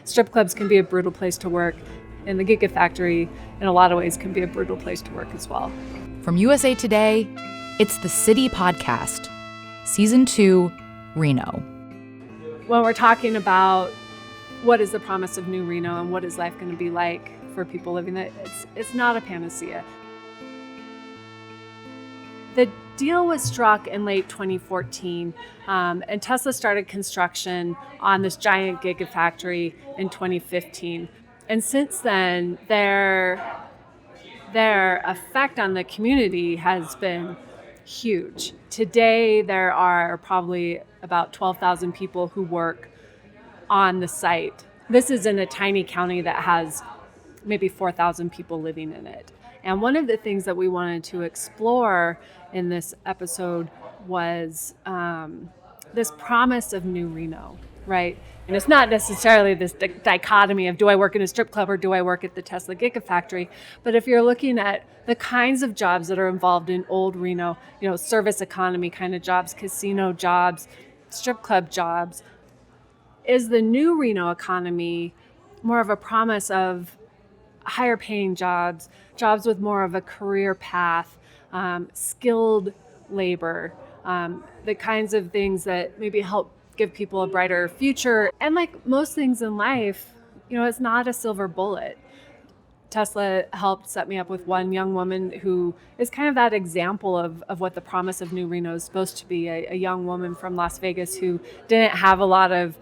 strip clubs can be a brutal place to work, and the Giga Factory, in a lot of ways, can be a brutal place to work as well. From USA Today, it's the City Podcast, Season 2, Reno. When we're talking about what is the promise of New Reno and what is life going to be like for people living there, it's not a panacea. The deal was struck in late 2014, and Tesla started construction on this giant Gigafactory in 2015. And since then, their effect on the community has been huge. Today, there are probably about 12,000 people who work on the site. This is in a tiny county that has maybe 4,000 people living in it. And one of the things that we wanted to explore in this episode was this promise of New Reno, right? And it's not necessarily this dichotomy of do I work in a strip club or do I work at the Tesla Gigafactory, but if you're looking at the kinds of jobs that are involved in old Reno, service economy kind of jobs, casino jobs, strip club jobs, is the new Reno economy more of a promise of higher paying jobs with more of a career path, skilled labor, the kinds of things that maybe help give people a brighter future. And like most things in life, it's not a silver bullet. Tesla helped set me up with one young woman who is kind of that example of what the promise of New Reno is supposed to be, a young woman from Las Vegas who didn't have a lot of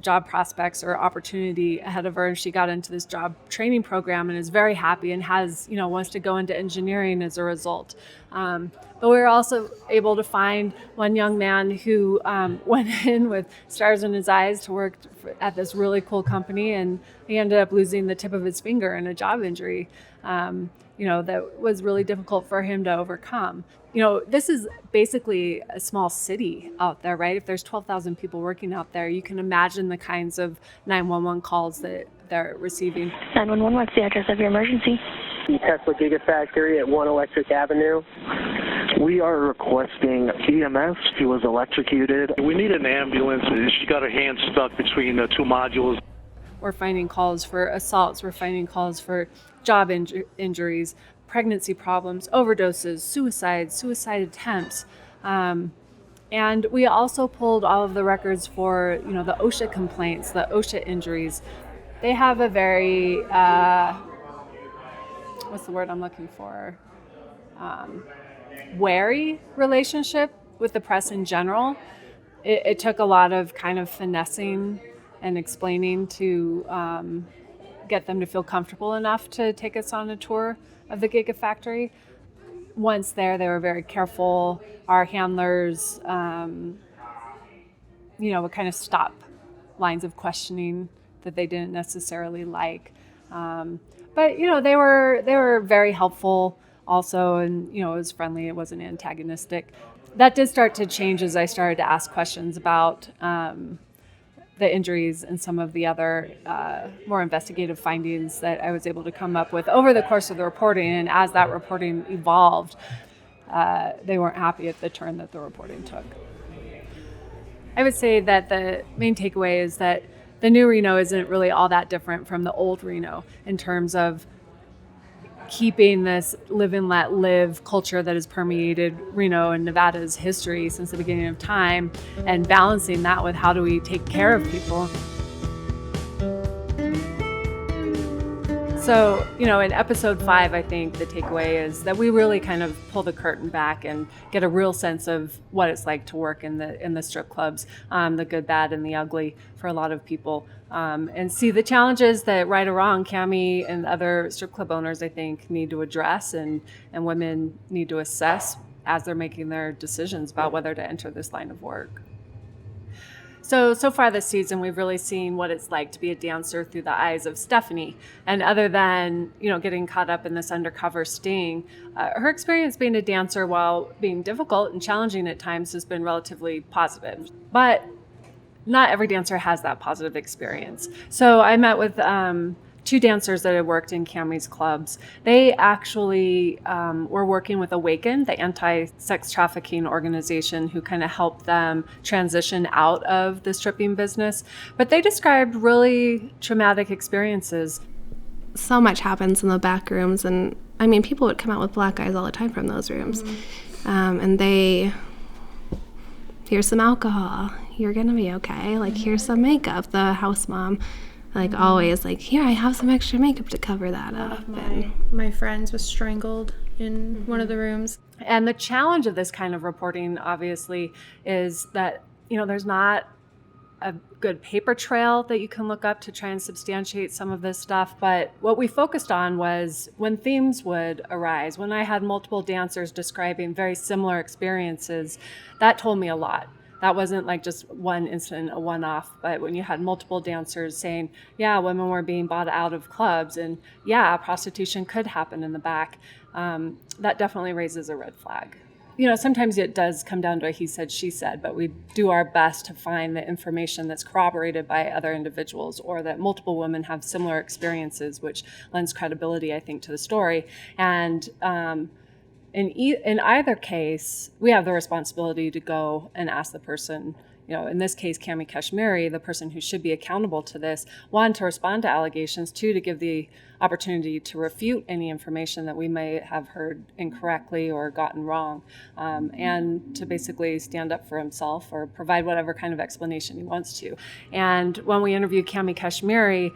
job prospects or opportunity ahead of her, and she got into this job training program and is very happy and has, wants to go into engineering as a result. But we were also able to find one young man who went in with stars in his eyes to work at this really cool company, and he ended up losing the tip of his finger in a job injury, that was really difficult for him to overcome. This is basically a small city out there, right? If there's 12,000 people working out there, you can imagine the kinds of 911 calls that they're receiving. 911, what's the address of your emergency? The Tesla Gigafactory at 1 Electric Avenue. We are requesting EMS. She was electrocuted. We need an ambulance. She got her hand stuck between the two modules. We're finding calls for assaults. We're finding calls for job injuries, pregnancy problems, overdoses, suicide attempts. And we also pulled all of the records for, the OSHA complaints, the OSHA injuries. They have a very, what's the word I'm looking for? Wary relationship with the press in general. It took a lot of kind of finessing and explaining to get them to feel comfortable enough to take us on a tour of the Gigafactory. Once there, they were very careful. Our handlers, would kind of stop lines of questioning that they didn't necessarily like. But they were very helpful also, and it was friendly. It wasn't antagonistic. That did start to change as I started to ask questions about the injuries and some of the other more investigative findings that I was able to come up with over the course of the reporting. And as that reporting evolved, they weren't happy at the turn that the reporting took. I would say that the main takeaway is that the new Reno isn't really all that different from the old Reno in terms of keeping this live and let live culture that has permeated Reno and Nevada's history since the beginning of time, and balancing that with how do we take care of people. So, in episode 5, I think the takeaway is that we really kind of pull the curtain back and get a real sense of what it's like to work in the strip clubs, the good, bad, and the ugly for a lot of people, and see the challenges that, right or wrong, Cami and other strip club owners, I think, need to address and women need to assess as they're making their decisions about whether to enter this line of work. So far this season, we've really seen what it's like to be a dancer through the eyes of Stephanie. And other than, getting caught up in this undercover sting, her experience being a dancer, while being difficult and challenging at times, has been relatively positive. But not every dancer has that positive experience. So I met with two dancers that had worked in Cammy's clubs. They actually were working with Awaken, the anti-sex trafficking organization, who kind of helped them transition out of the stripping business. But they described really traumatic experiences. So much happens in the back rooms, and I mean, people would come out with black eyes all the time from those rooms. And here's some alcohol, you're gonna be okay. Like, here's some makeup. The house mom, like, always like, here, I have some extra makeup to cover that up. My friends was strangled in one of the rooms. And the challenge of this kind of reporting, obviously, is that, there's not a good paper trail that you can look up to try and substantiate some of this stuff. But what we focused on was when themes would arise, when I had multiple dancers describing very similar experiences, that told me a lot. That wasn't like just one incident, a one-off, but when you had multiple dancers saying, yeah, women were being bought out of clubs, and yeah, prostitution could happen in the back, that definitely raises a red flag. Sometimes it does come down to a he said, she said, but we do our best to find the information that's corroborated by other individuals, or that multiple women have similar experiences, which lends credibility, I think, to the story. And in either case, we have the responsibility to go and ask the person, in this case, Cammy Kashmiri, the person who should be accountable to this, one, to respond to allegations, two, to give the opportunity to refute any information that we may have heard incorrectly or gotten wrong, and to basically stand up for himself or provide whatever kind of explanation he wants to. And when we interviewed Cammy Kashmiri,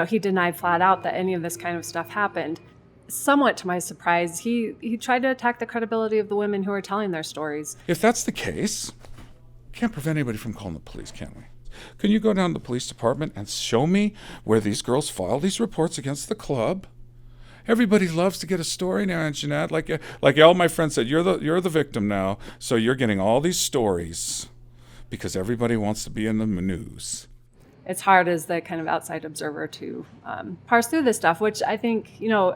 he denied flat out that any of this kind of stuff happened. Somewhat to my surprise, he tried to attack the credibility of the women who are telling their stories. If that's the case, can't prevent anybody from calling the police, can we? Can you go down to the police department and show me where these girls file these reports against the club? Everybody loves to get a story now, Anjeanette. Like all my friends said, you're the victim now, so you're getting all these stories because everybody wants to be in the news. It's hard as the kind of outside observer to parse through this stuff, which I think,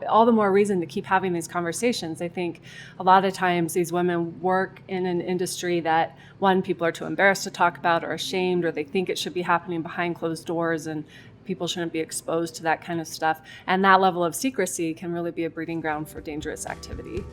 all the more reason to keep having these conversations. I think a lot of times these women work in an industry that, one, people are too embarrassed to talk about or ashamed, or they think it should be happening behind closed doors and people shouldn't be exposed to that kind of stuff. And that level of secrecy can really be a breeding ground for dangerous activity.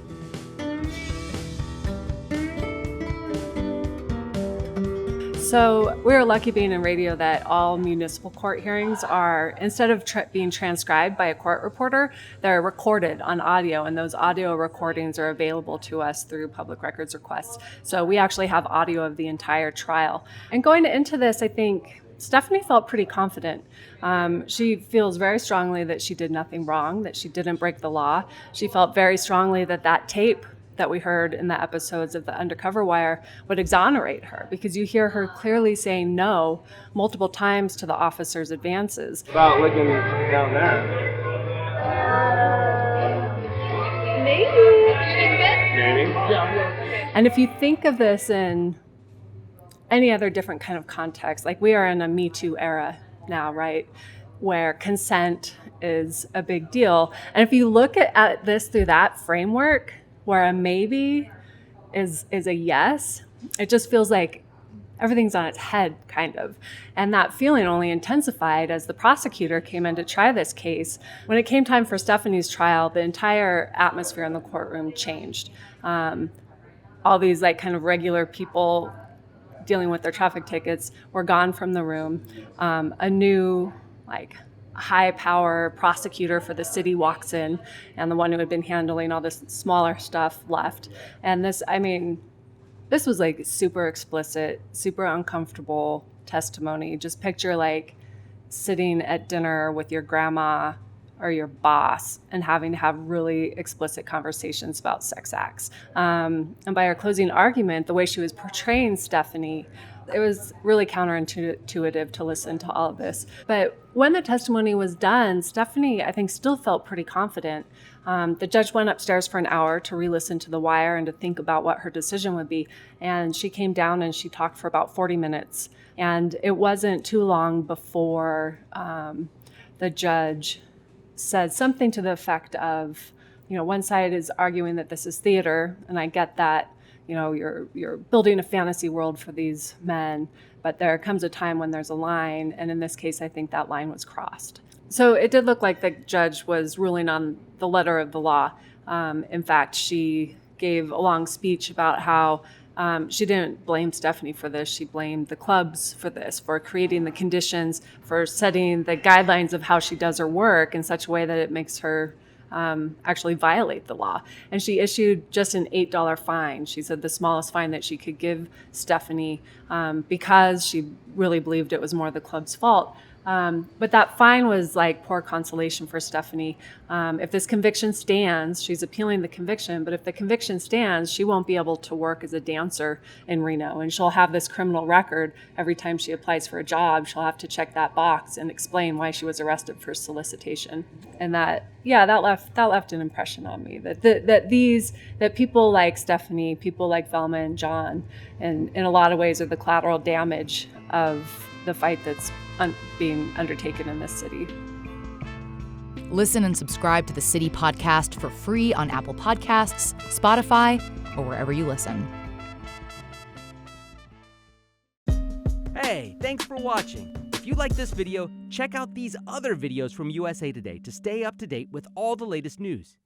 So we're lucky being in radio that all municipal court hearings are, instead of being transcribed by a court reporter, they're recorded on audio, and those audio recordings are available to us through public records requests. So we actually have audio of the entire trial. And going into this, I think Stephanie felt pretty confident. She feels very strongly that she did nothing wrong, that she didn't break the law. She felt very strongly that tape that we heard in the episodes of the Undercover Wire would exonerate her, because you hear her clearly saying no multiple times to the officer's advances. About looking down there. Maybe. And if you think of this in any other different kind of context, like we are in a Me Too era now, right? Where consent is a big deal. And if you look at this through that framework, where a maybe is a yes, it just feels like everything's on its head, kind of. And that feeling only intensified as the prosecutor came in to try this case. When it came time for Stephanie's trial, the entire atmosphere in the courtroom changed. All these kind of regular people dealing with their traffic tickets were gone from the room. A new high-power prosecutor for the city walks in, and the one who had been handling all this smaller stuff left. And this was super explicit, super uncomfortable testimony. Just picture sitting at dinner with your grandma or your boss and having to have really explicit conversations about sex acts. And by her closing argument, the way she was portraying Stephanie, it was really counterintuitive to listen to all of this. But when the testimony was done, Stephanie, I think, still felt pretty confident. The judge went upstairs for an hour to re-listen to the wire and to think about what her decision would be. And she came down and she talked for about 40 minutes. And it wasn't too long before the judge said something to the effect of, one side is arguing that this is theater, and I get that. You're building a fantasy world for these men, But there comes a time when there's a line, and in this case, I think that line was crossed. So it did look like the judge was ruling on the letter of the law. In fact, she gave a long speech about how she didn't blame Stephanie for this. She blamed the clubs for this, for creating the conditions, for setting the guidelines of how she does her work in such a way that it makes her actually violate the law. And she issued just an $8 fine. She said the smallest fine that she could give Stephanie because she really believed it was more the club's fault. But that fine was like poor consolation for Stephanie. If this conviction stands, she's appealing the conviction, but if the conviction stands, she won't be able to work as a dancer in Reno, and she'll have this criminal record every time she applies for a job. She'll have to check that box and explain why she was arrested for solicitation. And that left an impression on me that people like Stephanie, people like Velma and John, and in a lot of ways are the collateral damage of the fight that's being undertaken in this city. Listen and subscribe to the City Podcast for free on Apple Podcasts, Spotify, or wherever you listen. Hey, thanks for watching. If you like this video, check out these other videos from USA Today to stay up to date with all the latest news.